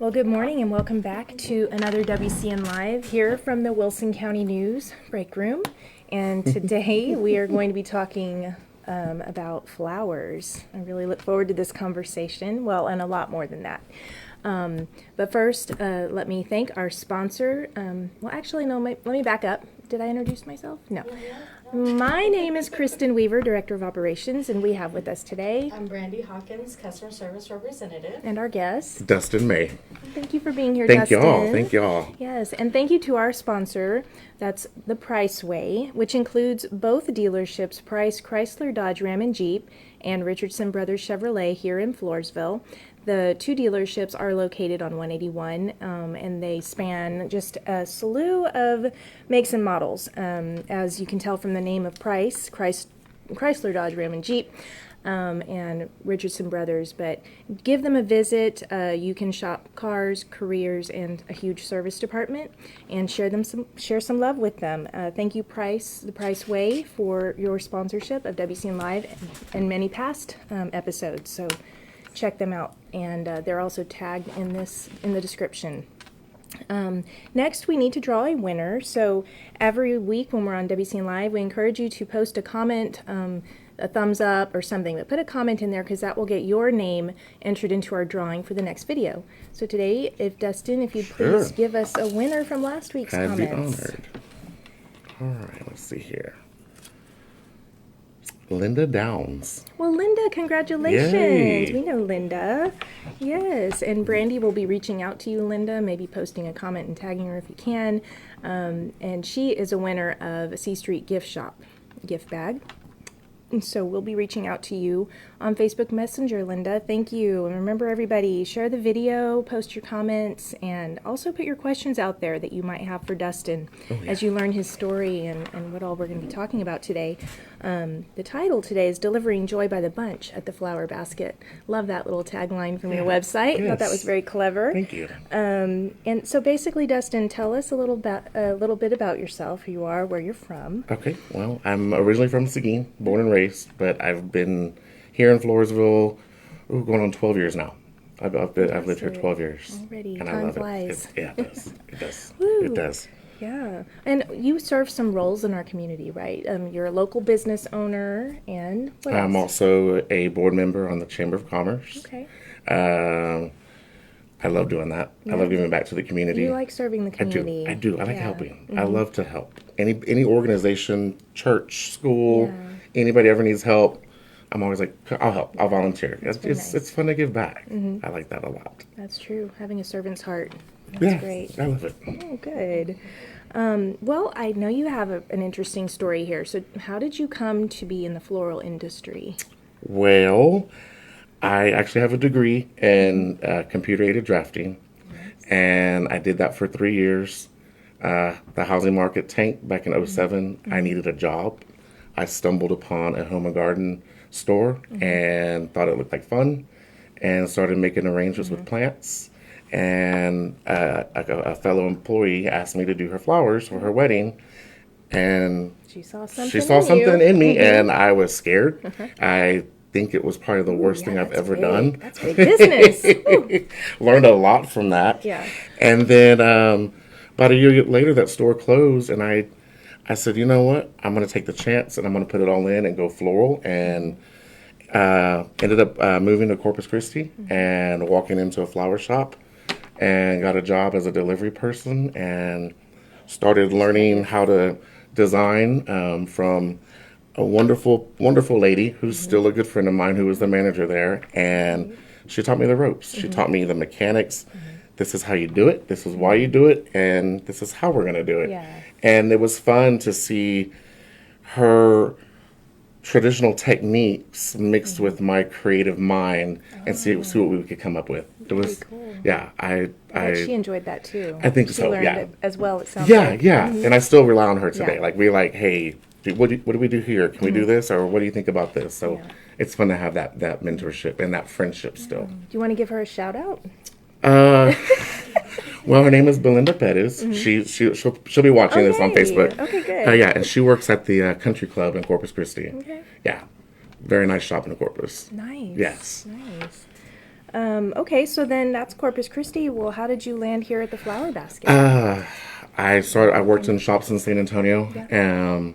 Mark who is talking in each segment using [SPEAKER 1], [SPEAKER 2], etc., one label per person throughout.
[SPEAKER 1] Well, good morning and welcome back to another WCN Live here from the Wilson County News break room. And today we are going to be talking about flowers. I really look forward to this conversation. Well, and a lot more than that. But first, let me thank our sponsor. Well, actually, no, let me back up. Did I introduce myself? No. My name is Kristen Weaver, Director of Operations, and we have with us today...
[SPEAKER 2] I'm Brandy Hawkins, Customer Service Representative.
[SPEAKER 1] And our guest...
[SPEAKER 3] Dustin May.
[SPEAKER 1] Thank you for being here, Dustin.
[SPEAKER 3] Thank y'all.
[SPEAKER 1] Yes, and thank you to our sponsor, that's The Price Way, which includes both dealerships, Price Chrysler, Dodge, Ram, and Jeep, and Richardson Brothers Chevrolet here in Floresville. The two dealerships are located on 181, and they span just a slew of makes and models. As you can tell from the name of Price, Chrysler, Dodge, Ram, and Jeep, and Richardson Brothers. But give them a visit. You can shop cars, careers, and a huge service department, and share some love with them. Thank you, The Price Way, for your sponsorship of WCN Live and many past episodes. So check them out, and they're also tagged in the description. Next, we need to draw a winner. So every week when we're on WCN Live, we encourage you to post a comment, a thumbs up or something, but put a comment in there because that will get your name entered into our drawing for the next video. So today, Dustin, if you'd please give us a winner from last week's comments.
[SPEAKER 3] I'd be honored. All right, let's see here. Linda Downs.
[SPEAKER 1] Well, Linda, congratulations.
[SPEAKER 3] Yay.
[SPEAKER 1] We know Linda. Yes, and Brandy will be reaching out to you, Linda, maybe posting a comment and tagging her if you can. And she is a winner of a C Street gift shop gift bag. And so we'll be reaching out to you on Facebook Messenger, Linda. Thank you. And remember, everybody, share the video, post your comments, and also put your questions out there that you might have for Dustin as you learn his story and what all we're going to be talking about today. The title today is Delivering Joy by the Bunch at the Flower Basket. Love that little tagline from your website.
[SPEAKER 3] Yes.
[SPEAKER 1] Thought that was very clever.
[SPEAKER 3] Thank you.
[SPEAKER 1] And so basically, Dustin, tell us a little bit about yourself, who you are, where you're from.
[SPEAKER 3] Okay, well, I'm originally from Seguin, born and raised, but I've been here in Floresville going on 12 years now. I've lived here 12 years.
[SPEAKER 1] Already,
[SPEAKER 3] and
[SPEAKER 1] time
[SPEAKER 3] I love
[SPEAKER 1] flies.
[SPEAKER 3] it. It does. It does.
[SPEAKER 1] Woo.
[SPEAKER 3] It does.
[SPEAKER 1] Yeah, and you serve some roles in our community, right? You're a local business owner, and what
[SPEAKER 3] I'm
[SPEAKER 1] else?
[SPEAKER 3] also a board member on the Chamber of Commerce.
[SPEAKER 1] Okay.
[SPEAKER 3] I love doing that. I love giving back to the community.
[SPEAKER 1] You like serving the community.
[SPEAKER 3] I do. I like helping. I love to help. Any organization, church, school, anybody ever needs help, I'm always like, I'll help. I'll volunteer. It's fun to give back. I like that a lot.
[SPEAKER 1] That's true. Having a servant's heart. That's great.
[SPEAKER 3] I love it.
[SPEAKER 1] Oh, good. Well, I know you have an interesting story here. So how did you come to be in the floral industry?
[SPEAKER 3] Well, I actually have a degree in computer-aided drafting, and I did that for 3 years. The housing market tanked back in 2007. I needed a job. I stumbled upon a home and garden store and thought it looked like fun and started making arrangements with plants. And a fellow employee asked me to do her flowers for her wedding, and
[SPEAKER 1] She saw something
[SPEAKER 3] in me, and I was scared. I think it was probably the worst thing I've ever done.
[SPEAKER 1] That's big business.
[SPEAKER 3] Learned a lot from that.
[SPEAKER 1] Yeah.
[SPEAKER 3] And then about a year later, that store closed, and I said, you know what? I'm going to take the chance, and I'm going to put it all in and go floral. And ended up moving to Corpus Christi and walking into a flower shop and got a job as a delivery person and started learning how to design from a wonderful, wonderful lady who's still a good friend of mine who was the manager there. And she taught me the ropes. She taught me the mechanics. This is how you do it. This is why you do it. And this is how we're going to do it.
[SPEAKER 1] Yeah.
[SPEAKER 3] And it was fun to see her traditional techniques mixed with my creative mind and see what we could come up with. It was,
[SPEAKER 1] cool.
[SPEAKER 3] yeah,
[SPEAKER 1] She enjoyed that too.
[SPEAKER 3] I think
[SPEAKER 1] she
[SPEAKER 3] so,
[SPEAKER 1] learned
[SPEAKER 3] yeah.
[SPEAKER 1] it as well, it sounds
[SPEAKER 3] yeah,
[SPEAKER 1] like.
[SPEAKER 3] yeah. And I still rely on her today.
[SPEAKER 1] Yeah.
[SPEAKER 3] Like, we're like, hey, what do we do here? Can we do this? Or what do you think about this? So it's fun to have that mentorship and that friendship still.
[SPEAKER 1] Do you want to give her a shout out?
[SPEAKER 3] Well, her name is Belinda Perez. She'll be watching this on Facebook.
[SPEAKER 1] Okay, good.
[SPEAKER 3] Yeah, and she works at the country club in Corpus Christi.
[SPEAKER 1] Okay.
[SPEAKER 3] Yeah, very nice shop in Corpus.
[SPEAKER 1] Nice.
[SPEAKER 3] Yes.
[SPEAKER 1] Nice. Okay, so then that's Corpus Christi. Well, how did you land here at the Flower Basket?
[SPEAKER 3] I worked in shops in San Antonio and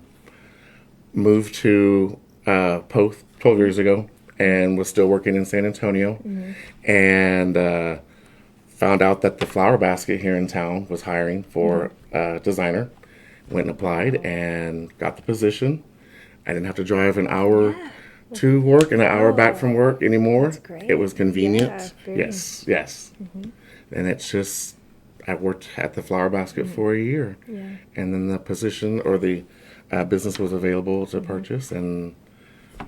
[SPEAKER 3] moved to Poth 12 years ago and was still working in San Antonio and found out that the Flower Basket here in town was hiring for a designer. Went and applied and got the position. I didn't have to drive an hour to work and an hour back from work anymore.
[SPEAKER 1] That's great.
[SPEAKER 3] It was convenient.
[SPEAKER 1] Yeah, very.
[SPEAKER 3] Yes. And it's just, I worked at the Flower Basket for a year.
[SPEAKER 1] Yeah.
[SPEAKER 3] And then the position or the business was available to purchase, and
[SPEAKER 1] You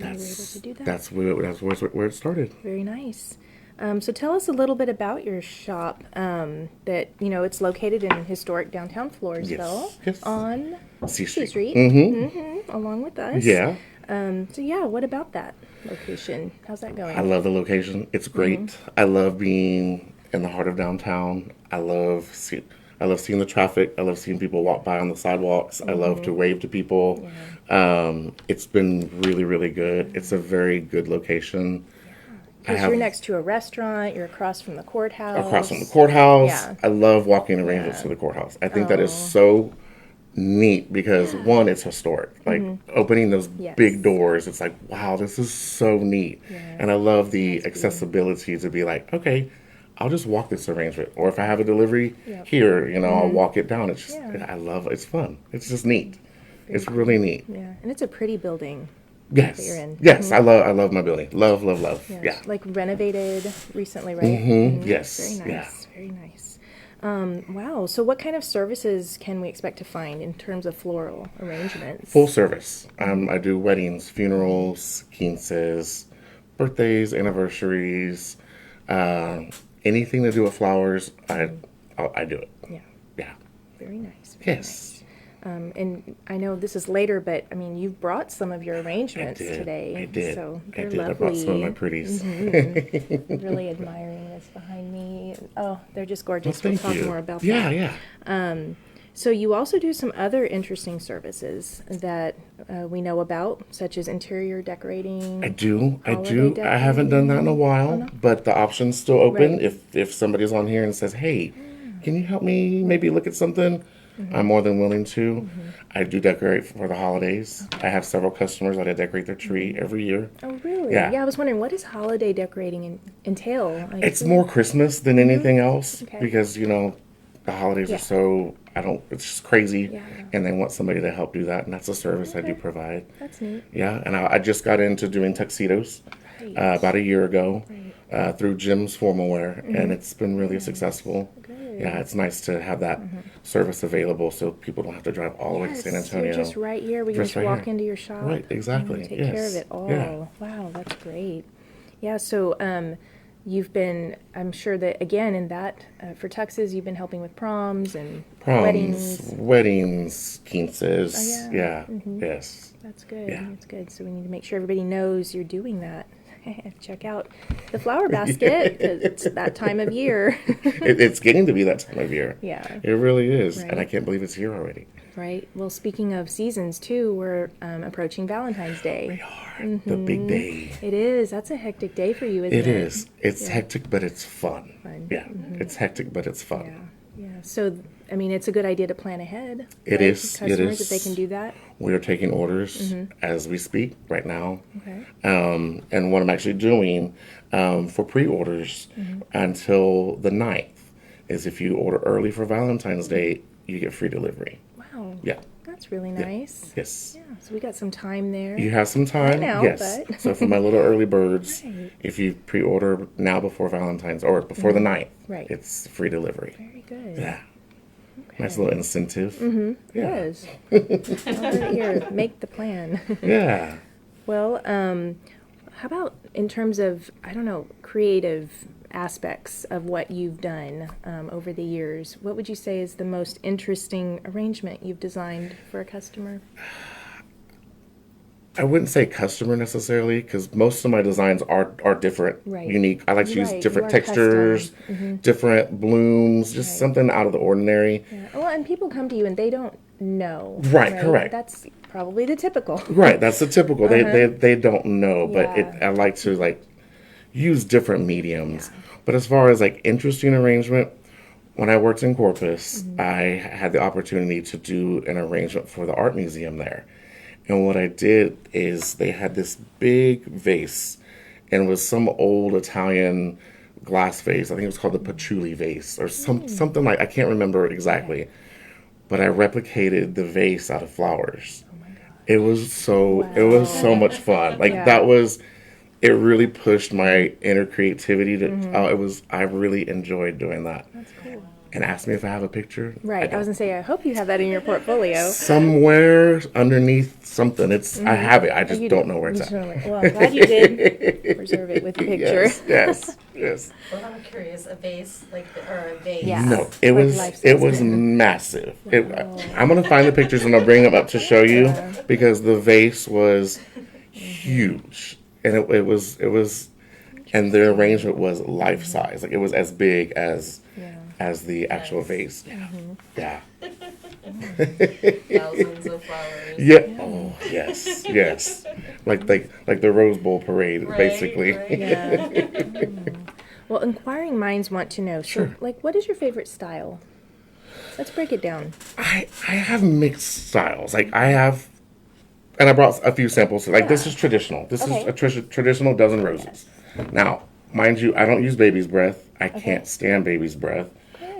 [SPEAKER 1] were able to do that.
[SPEAKER 3] that's where it started.
[SPEAKER 1] Very nice. So tell us a little bit about your shop. That it's located in historic downtown Floresville
[SPEAKER 3] Yes.
[SPEAKER 1] on
[SPEAKER 3] C
[SPEAKER 1] C
[SPEAKER 3] Street.
[SPEAKER 1] Street, along with us.
[SPEAKER 3] Yeah.
[SPEAKER 1] So yeah, what about that location? How's that going?
[SPEAKER 3] I love the location. It's great. I love being in the heart of downtown. I love seeing the traffic. I love seeing people walk by on the sidewalks. I love to wave to people. It's been really, really good. It's a very good location.
[SPEAKER 1] Because you're next to a restaurant. You're across from the courthouse.
[SPEAKER 3] Across from the courthouse.
[SPEAKER 1] Yeah.
[SPEAKER 3] I love walking arrangements to the courthouse. I think that is so neat because one, it's historic. Like opening those big doors, it's like, wow, this is so neat. And I love the accessibility to be like, okay, I'll just walk this arrangement. Or if I have a delivery here, I'll walk it down. It's just, I love it. It's fun. It's just neat. It's really neat.
[SPEAKER 1] Yeah, and it's a pretty building.
[SPEAKER 3] Yes.
[SPEAKER 1] That you're in.
[SPEAKER 3] Yes, I love my building. Love. Yeah.
[SPEAKER 1] Like renovated recently, right?
[SPEAKER 3] Yes.
[SPEAKER 1] Very
[SPEAKER 3] Yeah.
[SPEAKER 1] nice. Very nice. Wow. So what kind of services can we expect to find in terms of floral arrangements?
[SPEAKER 3] Full service. I do weddings, funerals, quinces, birthdays, anniversaries, anything to do with flowers. I do it.
[SPEAKER 1] Yeah.
[SPEAKER 3] Yeah.
[SPEAKER 1] Very nice. Very
[SPEAKER 3] Yes.
[SPEAKER 1] nice. And I know this is later, but I mean, you've brought some of your arrangements today.
[SPEAKER 3] I did.
[SPEAKER 1] So
[SPEAKER 3] I
[SPEAKER 1] they're
[SPEAKER 3] did.
[SPEAKER 1] lovely.
[SPEAKER 3] I brought some of my pretties.
[SPEAKER 1] Really admiring this behind me. Oh, they're just gorgeous.
[SPEAKER 3] Well,
[SPEAKER 1] We'll
[SPEAKER 3] thank
[SPEAKER 1] talk
[SPEAKER 3] you.
[SPEAKER 1] more about
[SPEAKER 3] Yeah,
[SPEAKER 1] that.
[SPEAKER 3] yeah.
[SPEAKER 1] So you also do some other interesting services that we know about, such as interior decorating.
[SPEAKER 3] I do.
[SPEAKER 1] Holiday
[SPEAKER 3] I haven't done that in a while, but the option's still open.
[SPEAKER 1] Right.
[SPEAKER 3] If somebody's on here and says, "Hey, can you help me maybe look at something?" I'm more than willing to. I do decorate for the holidays. I have several customers that I decorate their tree every year.
[SPEAKER 1] Oh, really?
[SPEAKER 3] Yeah.
[SPEAKER 1] I was wondering, what does holiday decorating entail? Like,
[SPEAKER 3] It's more Christmas than anything else
[SPEAKER 1] Okay.
[SPEAKER 3] because the holidays
[SPEAKER 1] Yeah.
[SPEAKER 3] are so it's just crazy,
[SPEAKER 1] Yeah.
[SPEAKER 3] and they want somebody to help do that, and that's a service I do provide.
[SPEAKER 1] That's neat.
[SPEAKER 3] Yeah, and I just got into doing tuxedos
[SPEAKER 1] Right.
[SPEAKER 3] about a year ago through Jim's Formal Wear, and it's been really successful.
[SPEAKER 1] Good.
[SPEAKER 3] Yeah, it's nice to have that service available so people don't have to drive all the way to San
[SPEAKER 1] Yes,
[SPEAKER 3] Antonio.
[SPEAKER 1] you're just right here. We can
[SPEAKER 3] Just
[SPEAKER 1] just
[SPEAKER 3] right
[SPEAKER 1] walk
[SPEAKER 3] here.
[SPEAKER 1] into your shop.
[SPEAKER 3] Right, exactly,
[SPEAKER 1] And take care of
[SPEAKER 3] yes.
[SPEAKER 1] it all.
[SPEAKER 3] Yeah.
[SPEAKER 1] Wow, that's great. Yeah, so you've been, I'm sure that, again, in that, for tuxes, you've been helping with proms and
[SPEAKER 3] Proms, weddings, quinces.
[SPEAKER 1] Oh,
[SPEAKER 3] yeah.
[SPEAKER 1] yeah.
[SPEAKER 3] Yes.
[SPEAKER 1] That's good.
[SPEAKER 3] Yeah.
[SPEAKER 1] That's good. So we need to make sure everybody knows you're doing that. Check out the flower basket 'cause it's that time of year.
[SPEAKER 3] It's getting to be that time of year.
[SPEAKER 1] Yeah.
[SPEAKER 3] It really is,
[SPEAKER 1] Right.
[SPEAKER 3] and I can't believe it's here already.
[SPEAKER 1] Right. Well, speaking of seasons too, we're approaching Valentine's Day.
[SPEAKER 3] The big day.
[SPEAKER 1] It is. That's a hectic day for you, isn't it?
[SPEAKER 3] It is. It's hectic, but it's fun.
[SPEAKER 1] Fun.
[SPEAKER 3] Yeah, it's hectic, but it's fun.
[SPEAKER 1] Yeah. Yeah. So, I mean, it's a good idea to plan ahead.
[SPEAKER 3] It
[SPEAKER 1] right?
[SPEAKER 3] is, it
[SPEAKER 1] Customers,
[SPEAKER 3] is.
[SPEAKER 1] if they can do that.
[SPEAKER 3] We are taking orders as we speak right now.
[SPEAKER 1] Okay.
[SPEAKER 3] And what I'm actually doing for pre-orders until the 9th is if you order early for Valentine's Day, you get free delivery.
[SPEAKER 1] Wow.
[SPEAKER 3] Yeah.
[SPEAKER 1] That's really nice.
[SPEAKER 3] Yes.
[SPEAKER 1] Yeah. So we got some time there.
[SPEAKER 3] You have some time.
[SPEAKER 1] now,
[SPEAKER 3] yes.
[SPEAKER 1] but-
[SPEAKER 3] So for my little early birds,
[SPEAKER 1] Right.
[SPEAKER 3] if you pre-order now before Valentine's or before the 9th,
[SPEAKER 1] Right.
[SPEAKER 3] it's free delivery.
[SPEAKER 1] Very good.
[SPEAKER 3] Yeah. Nice little incentive. Yeah.
[SPEAKER 1] Yes. Over here, make the plan.
[SPEAKER 3] Yeah.
[SPEAKER 1] Well, how about in terms of, I don't know, creative aspects of what you've done over the years? What would you say is the most interesting arrangement you've designed for a customer?
[SPEAKER 3] I wouldn't say customer necessarily because most of my designs are different,
[SPEAKER 1] Right.
[SPEAKER 3] unique. I like to use
[SPEAKER 1] Right,
[SPEAKER 3] different
[SPEAKER 1] you are
[SPEAKER 3] textures, different blooms, just something out of the ordinary.
[SPEAKER 1] Yeah. Well, and people come to you and they don't know.
[SPEAKER 3] Right, correct.
[SPEAKER 1] That's probably the typical.
[SPEAKER 3] Right, that's the typical. They don't know, but
[SPEAKER 1] Yeah.
[SPEAKER 3] I like to use different mediums. But as far as like interesting arrangement, when I worked in Corpus, I had the opportunity to do an arrangement for the art museum there. And what I did is they had this big vase, and it was some old Italian glass vase. I think it was called the patchouli vase or something like, I can't remember exactly. But I replicated the vase out of flowers. It was so much fun. Like that was, it really pushed my inner creativity to, I really enjoyed doing that.
[SPEAKER 1] That's cool.
[SPEAKER 3] And asked me if I have a picture.
[SPEAKER 1] Right. I was going to say, I hope you have that in your portfolio.
[SPEAKER 3] Somewhere underneath something. I have it. I just don't know where it's at.
[SPEAKER 1] Well, I'm glad you did preserve it with the picture.
[SPEAKER 3] Yes.
[SPEAKER 2] Well, I'm curious, a vase, or a vase.
[SPEAKER 1] Yeah.
[SPEAKER 3] No, it was massive. I'm gonna find the pictures and I'll bring them up to show you because the vase was huge, and it was, and the arrangement was life size. Like it was as big as the actual vase. Yeah.
[SPEAKER 2] Thousands of flowers.
[SPEAKER 3] Yeah. Oh, yes. Like the Rose Bowl parade, basically.
[SPEAKER 2] Right.
[SPEAKER 1] Yeah. Well, inquiring minds want to know. So, what is your favorite style? Let's break it down.
[SPEAKER 3] I have mixed styles. Like and I brought a few samples. Like this is traditional. This is a traditional dozen roses. Now, mind you, I don't use baby's breath. I can't stand baby's breath.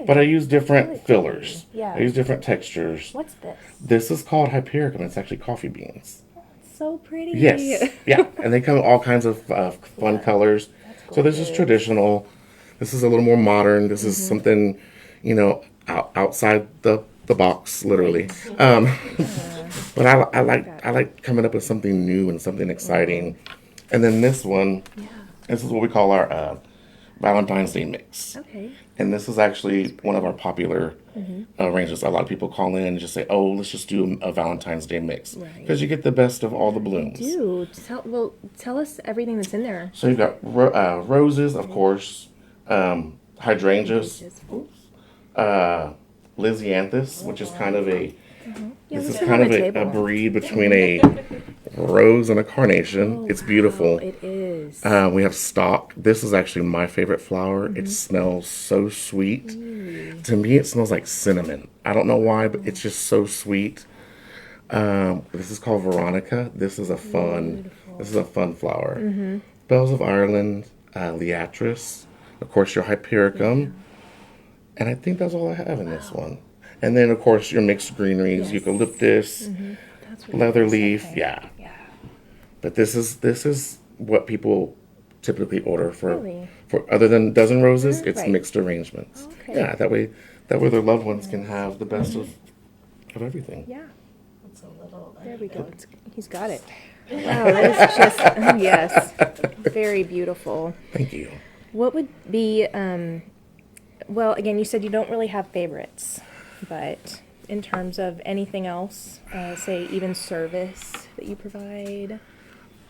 [SPEAKER 3] But I use different fillers.
[SPEAKER 1] Yeah.
[SPEAKER 3] I use different textures.
[SPEAKER 1] What's this?
[SPEAKER 3] This is called Hypericum. It's actually coffee beans.
[SPEAKER 1] So pretty.
[SPEAKER 3] Yes. Yeah. And they come in all kinds of fun colors. So this is traditional. This is a little more modern. This is something, outside the box, literally. But I like coming up with something new and something exciting. And then this one, this is what we call our Valentine's Day mix.
[SPEAKER 1] Okay.
[SPEAKER 3] And this is actually one of our popular arrangements. A lot of people call in and just say, "Oh, let's just do a Valentine's Day mix," because you get the best of all the blooms.
[SPEAKER 1] Tell us everything that's in there.
[SPEAKER 3] So you've got roses, of course, hydrangeas, Lysianthus, which is kind of a a breed between a rose and a carnation. It's beautiful.
[SPEAKER 1] Wow, it is.
[SPEAKER 3] We have stock. This is actually my favorite flower. It smells so sweet. To me, it smells like cinnamon. I don't know why, but it's just so sweet. This is called Veronica. This is a fun flower. Bells of Ireland, Liatris, of course your Hypericum, and I think that's all I have in this one. And then of course your mixed greeneries, eucalyptus, leatherleaf, yeah. But this is what people typically order for other than dozen roses. It's mixed arrangements.
[SPEAKER 1] Okay.
[SPEAKER 3] Yeah, that way their loved ones can have the best of everything.
[SPEAKER 1] Yeah.
[SPEAKER 2] It's a little.
[SPEAKER 1] There we go. He's got it. Wow, that is just yes, very beautiful.
[SPEAKER 3] Thank you.
[SPEAKER 1] What would be? Well, again, you said you don't really have favorites, but in terms of anything else, say even service that you provide,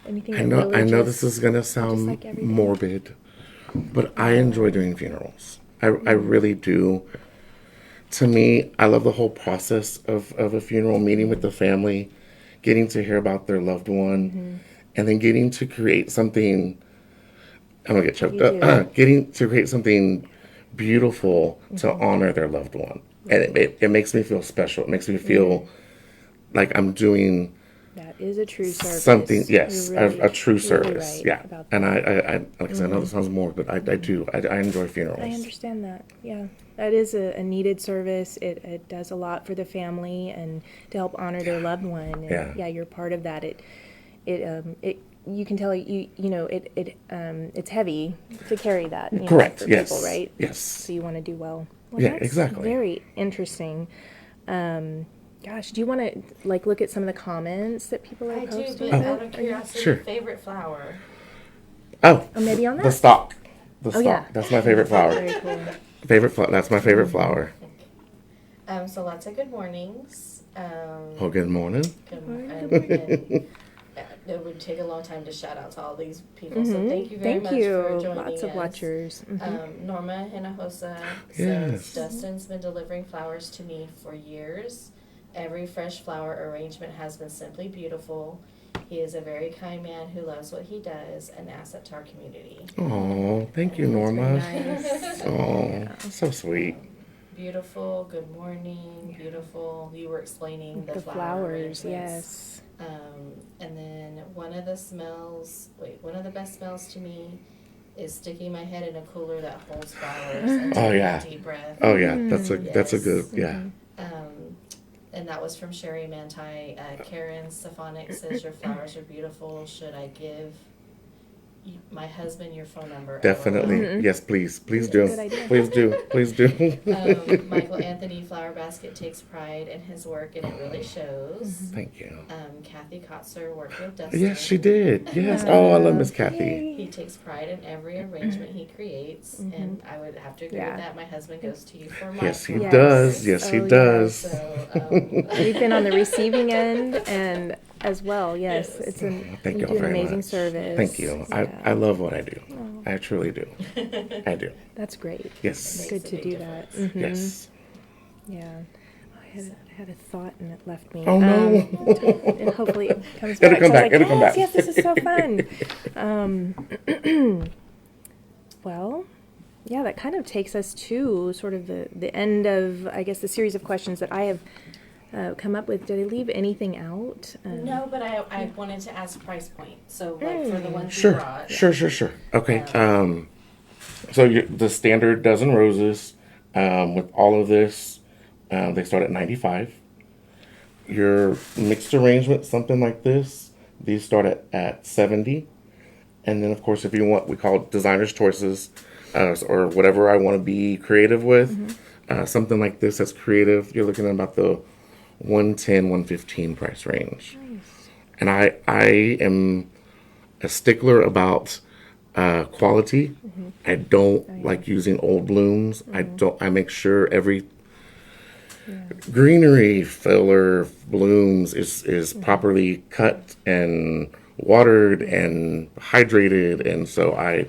[SPEAKER 1] anything.
[SPEAKER 3] I know this is gonna sound morbid, but I enjoy doing funerals. I really do. To me, I love the whole process of a funeral, meeting with the family, getting to hear about their loved one, and then getting to create something. I'm gonna get choked up. Getting to create something beautiful to honor their loved one, and it makes me feel special. It makes me feel like I'm doing.
[SPEAKER 1] That is a true service.
[SPEAKER 3] Something, yes,
[SPEAKER 1] really,
[SPEAKER 3] a true
[SPEAKER 1] really
[SPEAKER 3] service,
[SPEAKER 1] right
[SPEAKER 3] yeah.
[SPEAKER 1] about
[SPEAKER 3] And I like I said, I know this sounds more, but I do. I enjoy funerals.
[SPEAKER 1] I understand that. Yeah, that is a needed service. It does a lot for the family and to help honor their loved one. And yeah, you're part of that. It you can tell it's heavy to carry that.
[SPEAKER 3] Correct.
[SPEAKER 1] For
[SPEAKER 3] Yes.
[SPEAKER 1] people, right?
[SPEAKER 3] Yes.
[SPEAKER 1] So you want to do well.
[SPEAKER 3] Yeah,
[SPEAKER 1] that's
[SPEAKER 3] exactly.
[SPEAKER 1] Very interesting. Gosh, do you want to look at some of the comments that people are
[SPEAKER 2] I do,
[SPEAKER 1] posting?
[SPEAKER 2] but out of curiosity,
[SPEAKER 3] Sure.
[SPEAKER 2] favorite flower.
[SPEAKER 3] Oh,
[SPEAKER 1] maybe on that.
[SPEAKER 3] the stock. The stock.
[SPEAKER 1] yeah.
[SPEAKER 3] That's my favorite flower.
[SPEAKER 1] Very cool.
[SPEAKER 3] That's my favorite flower.
[SPEAKER 2] So lots of good mornings.
[SPEAKER 3] Oh, good morning.
[SPEAKER 2] It would take a long time to shout out to all these people, so thank you very much
[SPEAKER 1] Thank
[SPEAKER 2] for
[SPEAKER 1] you.
[SPEAKER 2] joining
[SPEAKER 1] Lots of
[SPEAKER 2] us.
[SPEAKER 1] watchers.
[SPEAKER 2] Norma Hinojosa
[SPEAKER 3] Yes.
[SPEAKER 2] says, Dustin's been delivering flowers to me for years. Every fresh flower arrangement has been simply beautiful. He is a very kind man who loves what he does and asset to our community.
[SPEAKER 3] Oh, thank you, Norma.
[SPEAKER 1] Nice.
[SPEAKER 3] Oh, so sweet.
[SPEAKER 2] Beautiful, good morning, beautiful. You were explaining the flower
[SPEAKER 1] flowers,
[SPEAKER 2] arrangements.
[SPEAKER 1] yes.
[SPEAKER 2] And then one of the best smells to me is sticking my head in a cooler that holds flowers and
[SPEAKER 3] Oh,
[SPEAKER 2] taking
[SPEAKER 3] yeah.
[SPEAKER 2] a deep breath.
[SPEAKER 3] Oh yeah, that's a good, yeah.
[SPEAKER 2] And that was from Sherry Manti. Karen Stefanik says, your flowers are beautiful. Should I give my husband your phone number?
[SPEAKER 3] Definitely.
[SPEAKER 2] LOL.
[SPEAKER 3] Yes, please do.
[SPEAKER 1] Good idea.
[SPEAKER 3] Please do.
[SPEAKER 2] Michael Anthony Flower Basket takes pride in his work, and it really shows.
[SPEAKER 3] Thank you.
[SPEAKER 2] Kathy Kotzer worked with Dustin.
[SPEAKER 3] Yes, she did. Yes. Oh, I love Miss Kathy.
[SPEAKER 2] He takes pride in every arrangement he creates, and I would have to agree with that. My husband goes to you for my
[SPEAKER 3] Yes, he
[SPEAKER 1] Yes.
[SPEAKER 3] does. Yes, he
[SPEAKER 1] Oh,
[SPEAKER 3] does.
[SPEAKER 2] So,
[SPEAKER 1] We've been on the receiving end and as well. Yes,
[SPEAKER 2] Yes.
[SPEAKER 1] it's
[SPEAKER 3] Thank
[SPEAKER 1] you
[SPEAKER 3] you
[SPEAKER 1] do an
[SPEAKER 3] very
[SPEAKER 1] amazing
[SPEAKER 3] much.
[SPEAKER 1] service.
[SPEAKER 3] Thank you.
[SPEAKER 1] Yeah.
[SPEAKER 3] I love what I do. I truly do. I do.
[SPEAKER 1] That's great.
[SPEAKER 3] Yes.
[SPEAKER 1] It's good
[SPEAKER 2] Makes a
[SPEAKER 1] to
[SPEAKER 2] big
[SPEAKER 1] do
[SPEAKER 2] difference.
[SPEAKER 1] that. Mhm.
[SPEAKER 3] Yes.
[SPEAKER 1] Yeah. I had a thought and it left me.
[SPEAKER 3] Oh, no.
[SPEAKER 1] And hopefully it comes
[SPEAKER 3] It'll
[SPEAKER 1] back.
[SPEAKER 3] come
[SPEAKER 1] So I was
[SPEAKER 3] back,
[SPEAKER 1] like,
[SPEAKER 3] it'll come
[SPEAKER 1] yes,
[SPEAKER 3] back.
[SPEAKER 1] yes, this is so fun. Well, yeah, that kind of takes us to sort of the end of, I guess, the series of questions that I have come up with. Did I leave anything out?
[SPEAKER 2] no, but I wanted to ask price point. So, like, for the ones you
[SPEAKER 3] Sure.
[SPEAKER 2] brought.
[SPEAKER 3] Sure. Okay. So the standard dozen roses, with all of this, they start at 95. Your mixed arrangement, something like this, these start at 70. And then, of course, if you want, we call it designer's choices, or whatever I want to be creative with, something like this that's creative, you're looking at about the 110, 115 price range.
[SPEAKER 1] Nice.
[SPEAKER 3] And I am a stickler about quality. I don't like using old blooms. I make sure every greenery filler blooms is properly cut and watered and hydrated, and so I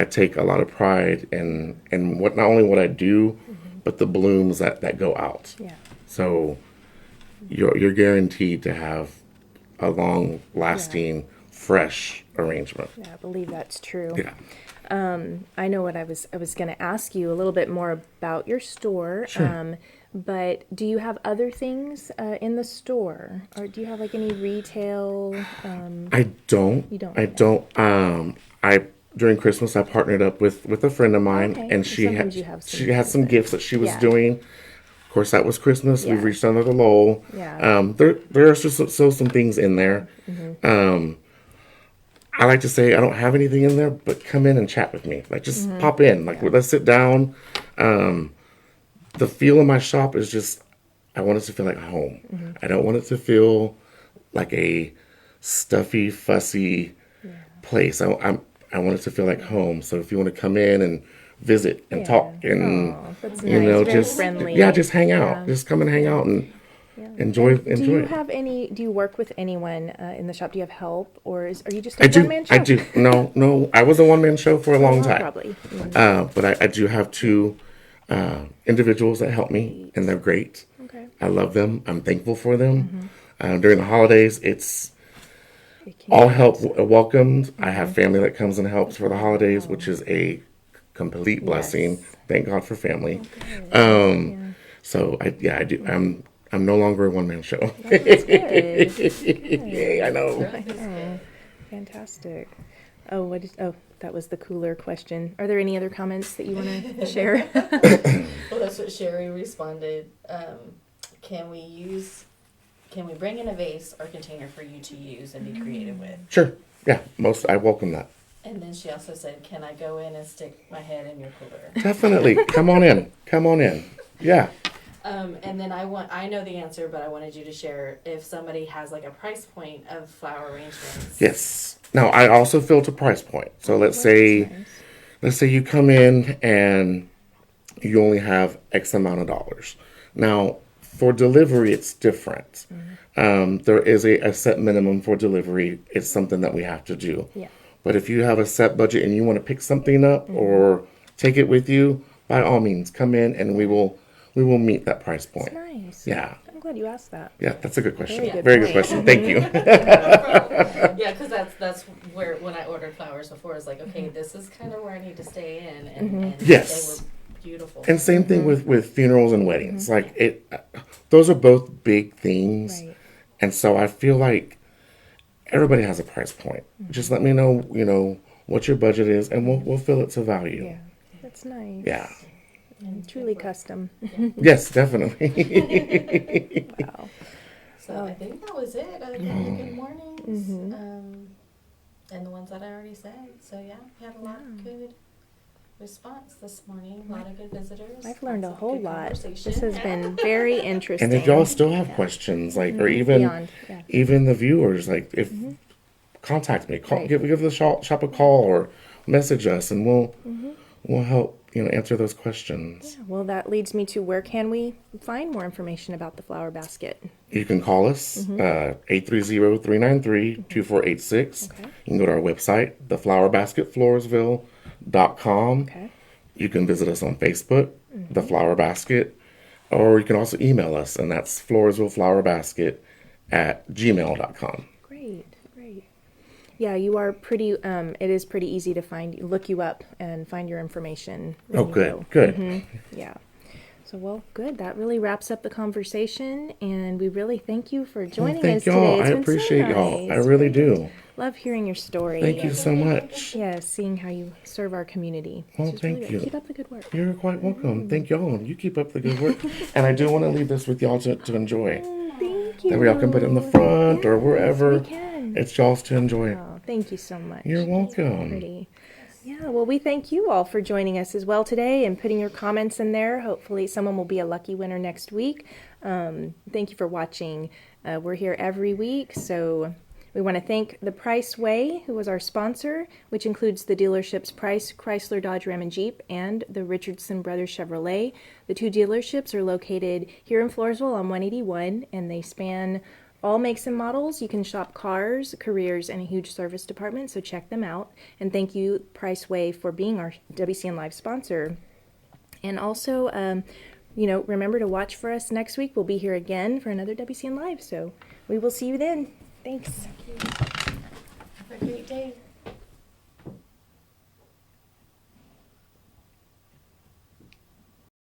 [SPEAKER 3] take a lot of pride in what, not only what I do, but the blooms that go out.
[SPEAKER 1] Yeah.
[SPEAKER 3] So you're guaranteed to have a long lasting fresh arrangement.
[SPEAKER 1] Yeah, I believe that's true.
[SPEAKER 3] Yeah.
[SPEAKER 1] I know what I was going to ask you a little bit more about your store.
[SPEAKER 3] Sure.
[SPEAKER 1] But do you have other things in the store, or do you have like any retail?
[SPEAKER 3] I don't.
[SPEAKER 1] You don't?
[SPEAKER 3] I don't. I during Christmas I partnered up with a friend of mine,
[SPEAKER 1] Okay.
[SPEAKER 3] and she
[SPEAKER 1] Sometimes
[SPEAKER 3] had
[SPEAKER 1] you have some
[SPEAKER 3] she had some gifts that she was
[SPEAKER 1] Yeah.
[SPEAKER 3] doing. Of course, that was Christmas.
[SPEAKER 1] Yeah.
[SPEAKER 3] We've reached another lull.
[SPEAKER 1] Yeah.
[SPEAKER 3] There are still some things in there. I like to say I don't have anything in there, but come in and chat with me. Like, just pop in. Like, let's sit down. The feel of my shop is just, I want it to feel like home. I don't want it to feel like a stuffy, fussy place. I want it to feel like home. So if you want to come in and visit and talk and
[SPEAKER 1] That's
[SPEAKER 3] you
[SPEAKER 1] nice.
[SPEAKER 3] know,
[SPEAKER 1] Very
[SPEAKER 3] just
[SPEAKER 1] friendly.
[SPEAKER 3] just hang out.
[SPEAKER 1] Yeah.
[SPEAKER 3] Just come and hang out and enjoy
[SPEAKER 1] Do you
[SPEAKER 3] it.
[SPEAKER 1] have any? Do you work with anyone in the shop? Do you have help, or are you just
[SPEAKER 3] I
[SPEAKER 1] a
[SPEAKER 3] do.
[SPEAKER 1] one-man show?
[SPEAKER 3] I do. No. I was a one-man show for a long time.
[SPEAKER 1] Probably.
[SPEAKER 3] But I do have two individuals that help me, and they're great.
[SPEAKER 1] Okay.
[SPEAKER 3] I love them. I'm thankful for them. During the holidays, it's
[SPEAKER 1] It can-
[SPEAKER 3] all help welcomed. I have family that comes and helps for the holidays, which is a complete blessing.
[SPEAKER 1] Yes.
[SPEAKER 3] Thank God for family.
[SPEAKER 1] Yeah.
[SPEAKER 3] So I do. I'm no longer a one-man show.
[SPEAKER 1] That's good.
[SPEAKER 3] Yay! I know.
[SPEAKER 1] Oh, fantastic. Oh, that was the cooler question. Are there any other comments that you want to share?
[SPEAKER 2] Well, that's what Sherry responded. Can we bring in a vase or container for you to use and be creative with?
[SPEAKER 3] Sure. Yeah. I welcome that.
[SPEAKER 2] And then she also said, can I go in and stick my head in your cooler?
[SPEAKER 3] Definitely. Come on in. Come on in. Yeah.
[SPEAKER 2] And then I know the answer, but I wanted you to share if somebody has like a price point of flower arrangements.
[SPEAKER 3] Yes. Now I also filter price point. So let's say you come in and you only have X amount of dollars. Now for delivery, it's different. There is a set minimum for delivery. It's something that we have to do.
[SPEAKER 1] Yeah.
[SPEAKER 3] But if you have a set budget and you want to pick something up or take it with you, by all means, come in and we will meet that price point.
[SPEAKER 1] Nice.
[SPEAKER 3] Yeah.
[SPEAKER 1] glad you asked that.
[SPEAKER 3] Yeah, that's a good question.
[SPEAKER 1] Very
[SPEAKER 3] Very
[SPEAKER 1] good
[SPEAKER 3] good,
[SPEAKER 1] point.
[SPEAKER 3] question. Thank you.
[SPEAKER 2] Yeah, because that's where, when I ordered flowers before, it's like, okay, this is kind of where I need to stay in, and
[SPEAKER 3] Yes.
[SPEAKER 2] they were beautiful.
[SPEAKER 3] And same thing with funerals and weddings. Like those are both big things.
[SPEAKER 1] Right.
[SPEAKER 3] And so I feel like everybody has a price point. Just let me know, what your budget is, and we'll fill it to value.
[SPEAKER 1] Yeah, that's nice.
[SPEAKER 3] Yeah.
[SPEAKER 1] And truly custom.
[SPEAKER 3] Yes, definitely.
[SPEAKER 1] Wow.
[SPEAKER 2] So I think that was it. The good mornings, and the ones that I already said. So yeah, we had a lot of good response this morning. A lot of good visitors.
[SPEAKER 1] I've learned a
[SPEAKER 2] lots of
[SPEAKER 1] whole
[SPEAKER 2] good
[SPEAKER 1] lot.
[SPEAKER 2] conversation.
[SPEAKER 1] This has been very interesting.
[SPEAKER 3] And if y'all still have questions, like, or even
[SPEAKER 1] Beyond, yeah.
[SPEAKER 3] even the viewers, like, if contact me,
[SPEAKER 1] Right.
[SPEAKER 3] give the shop a call or message us, and we'll help answer those questions.
[SPEAKER 1] Yeah, well, that leads me to where can we find more information about the flower basket?
[SPEAKER 3] You can call us 830-393-2486.
[SPEAKER 1] Okay.
[SPEAKER 3] You can go to our website, theflowerbasketfloresville.com.
[SPEAKER 1] Okay.
[SPEAKER 3] You can visit us on Facebook, The Flower Basket, or you can also email us, and that's floresvilleflowerbasket@gmail.com.
[SPEAKER 1] Great. Yeah, you are pretty, it is pretty easy to look you up and find your information. when
[SPEAKER 3] Oh,
[SPEAKER 1] you
[SPEAKER 3] good,
[SPEAKER 1] go.
[SPEAKER 3] good.
[SPEAKER 1] Yeah. So, well, good. That really wraps up the conversation, and we really thank you for joining us
[SPEAKER 3] Thank
[SPEAKER 1] today.
[SPEAKER 3] y'all.
[SPEAKER 1] It's
[SPEAKER 3] I
[SPEAKER 1] been so
[SPEAKER 3] appreciate y'all. I
[SPEAKER 1] nice.
[SPEAKER 3] really do.
[SPEAKER 1] Love hearing your story.
[SPEAKER 3] Thank you so much.
[SPEAKER 1] Yes, seeing how you serve our community.
[SPEAKER 3] Well,
[SPEAKER 1] It's just really
[SPEAKER 3] thank
[SPEAKER 1] good.
[SPEAKER 3] you.
[SPEAKER 1] Keep up the good work.
[SPEAKER 3] You're quite welcome. Thank y'all. You keep up the good work. And I do want to leave this with y'all to enjoy.
[SPEAKER 1] Thank you.
[SPEAKER 3] That way y'all can put it in the front or wherever.
[SPEAKER 1] we can.
[SPEAKER 3] It's y'all's to enjoy.
[SPEAKER 1] Oh, thank you so much.
[SPEAKER 3] You're
[SPEAKER 1] That's really
[SPEAKER 3] welcome.
[SPEAKER 1] pretty. Yeah, well, we thank you all for joining us as well today and putting your comments in there. Hopefully, someone will be a lucky winner next week. Thank you for watching. We're here every week, so we want to thank the Price Way, who was our sponsor, which includes the dealerships Price, Chrysler, Dodge, Ram, and Jeep, and the Richardson Brothers Chevrolet. The two dealerships are located here in Floresville on 181, and they span all makes and models. You can shop cars, careers, and a huge service department, so check them out. And thank you, Price Way, for being our WCN Live sponsor. And also, remember to watch for us next week. We'll be here again for another WCN Live, so we will see you then. Thanks.
[SPEAKER 2] Have a great day.